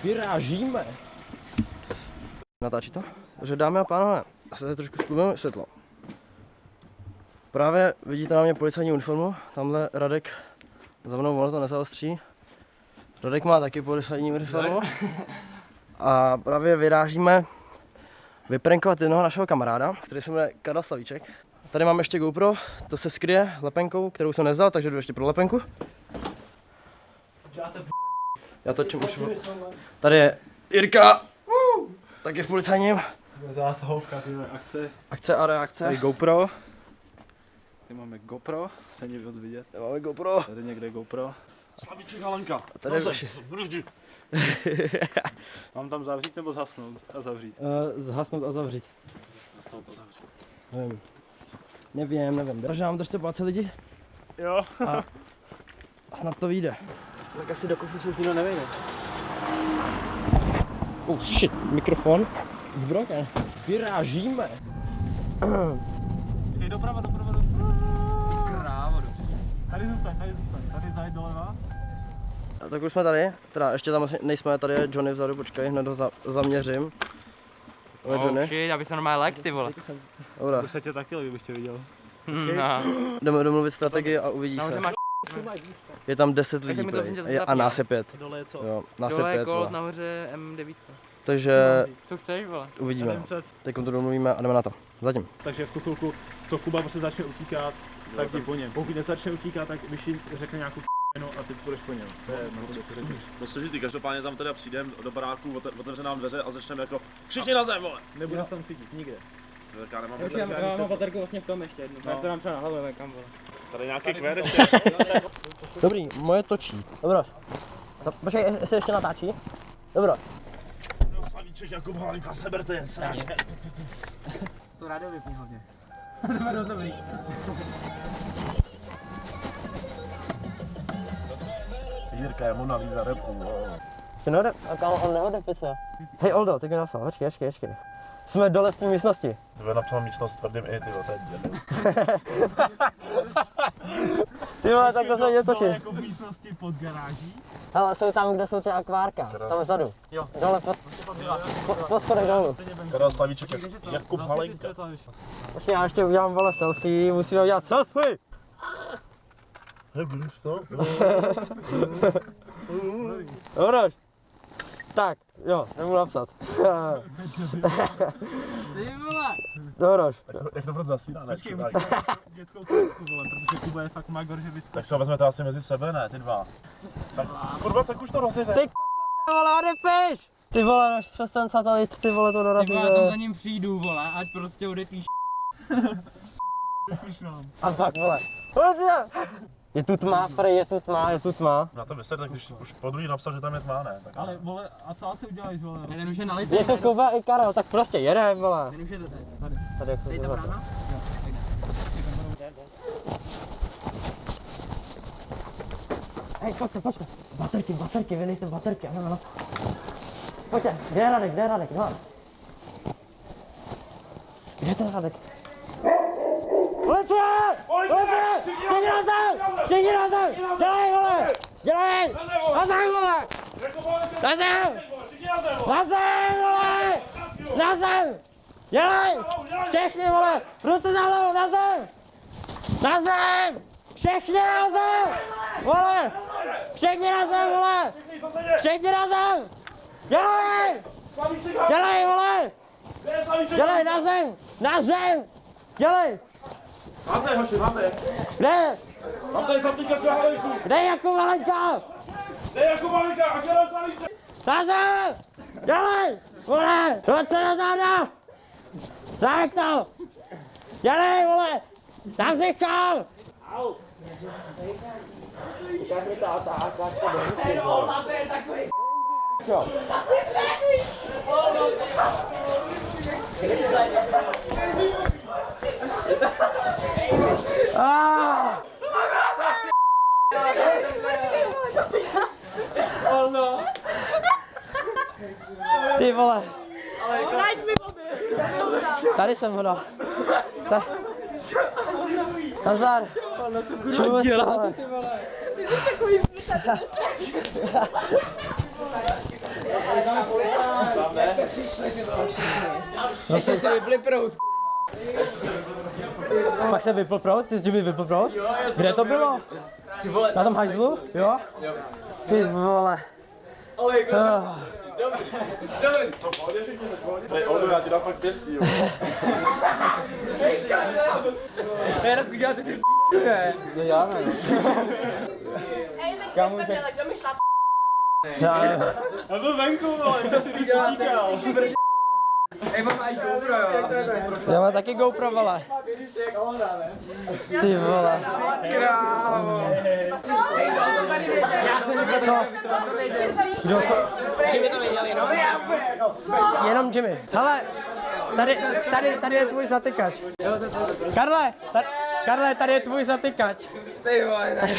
Vyrážíme. Natáčí to? Takže dámy a pánové, asi tady trošku stlumíme světlo. Právě vidíte na mě policajní uniformu, tamhle Radek za mnou, ono to nezaostří. Radek má taky policajní uniformu. A právě vyrážíme vyprankovat jednoho našeho kamaráda, který se jmenuje Karel Slavíček. Tady mám ještě GoPro, to se skryje lepenkou, kterou jsem nevzal, takže jdu ještě pro lepenku. Já točím už. Tady je Jirka, taky v policajním. Zásahovka, akce. Akce a reakce. Tady GoPro. Tady máme GoPro, se někdo vidět. Tady máme GoPro. Tady někde GoPro. Slavíček Halenka. Tady je Mám tam zavřít nebo zhasnout a zavřít? Zhasnout a zavřít. Zhasnout a zavřít. Nevím. Takže nám držte palce lidi. Jo. A snad to vyjde. Tak asi do kufru už nikdo nevejde. Oh shit, mikrofon. Zbroken. Vyrážíme. Počkej, doprava. Krávo, Tady zůstaň. Tady zajď doleva. A tak už jsme tady. Teda ještě tam nejsme, tady je Johnny vzadu, počkej, hned ho zaměřím. Ale Johnny. Shit, já bych se normálně like, ty vole. Dobrá. Už se tě taky líbí, bych tě viděl. No. Jdeme domluvit strategii a uvidí se. Je tam 10 lidí a nás je 5. Dole je co? Jo, nás je Dole je 5. Colt, nahoře M9. Takže Co chceš, vole? uvidíme. Teď to domluvíme a jdeme na to. Zatím. Takže v tu chvilku, co Kuba prostě začne utíkat, tak jdi po něm. Pokud nezačne utíkat, tak Myši řekne nějakou a ty půjdeš po něm. To je nahoře, co řekneš. To složitý, každopádně tam teda přijdeme do baráku, otevře nám dveře a začneme jako všichni na zem, vole! Nebudu nás tam chytit, nikde. Tak já nemám Já mám baterku vlastně v tom ještě jednu. No. Tak to nám třeba na hlavu, kam, vole. tady nějaký kvér ještě. Dobrý, moje točí. Dobro. Počkej, jestli ještě natáčí. Dobro. Slavíček Jakub Halenka, seberte je, sráče. To rádio vypni hlavně. Jirka je Mona Lisa repu, On neodepisuje. Hej Oldo, ty mi napsal, počkej. Jsme dole v té místnosti. Tebe napsal místnost s tvrdým i, ty to je dělej. Ty vole, tak to se mě točí. Jako v místnosti pod garáží. Hele, jsou tam, kde jsou ty akvárka. Tam vzadu. Jo. Dole po schodech dolů. Karel Slavíček Jakub Halenka. Počkej, já ještě udělám vole selfie, musíme udělat selfie. Dobroš. Tak, jo, nebudu napsat. Ty vole! Dobroš. Jak to prostě zasíná, ne? Dětskou trošku, vole, protože Kuba je fakt magor, že vyskočí. Tak se ho vezmete asi mezi sebe, ne, ty dva. Tak kurva, tak už to rozjede. Ty vole, odepiš! Ty vole, až přes ten satelit, ty vole, to dorazí. Ty vole, já tam za ním přijdu, vole, ať prostě odepíš. A tak, vole. Je tu tma, prej, je tu tma. Na to vysvětlit, když už po druhý napsal, že tam je tma, ne? Tak Ale vole, a co asi uděláš, vole? Jeden už je nalitý. Je to Kuba i Karel, tak prostě jedem, vole. Jeden už je to tady. Tady jak Tady to ta bylo. brána? Jo, tak jde. Hej, pojďte. Baterky, vylejte baterky, ano. Pojďte, kde je Radek, no. Kde je ten Radek? Policie! Všichni na zem! Dělej, vole! Na zem, vole! Na zem! Dělej! Všichni, vole! Ruce za hlavou, na zem! Všichni na zem! Vole! Všichni na zem, vole! Dělej, vole! Dělej, na zem! Dělej! máte, hoši, máte. Kde? Mám tady zatýkací Halenku. Kde je Jakub Halenka? A Karel Slavíček. Na zem! Dělej! Vole! Pojď se na záda! Závek to! Dělej, vole! Tam říkal! Jo. Ty vole. Tady jsem ho dal. Nazdar. Co děláte, ty vole? Ty jsi takový zbytek. Ještě jste vypli prout. Fakt se vypl prout? Ty jsi Jimmy vypl prout? Kde to bylo? Na tom hajzlu? Jo? Ty vole. Oldo, já ti dám fakt pěstí, jo. Radku, děláte ty p***u, ne? No já ne. Kámo, kdo mi šla Já nevím. Já byl venku, ale čas si utíkal. Já mám taky GoPro, vole. Ty vole. Co? Kdo co? Jimmy to věděli, no? Jenom Jimmy. Hele, tady je tvůj zatykač. Karle, tady je tvůj zatykač. Ty vole, ne.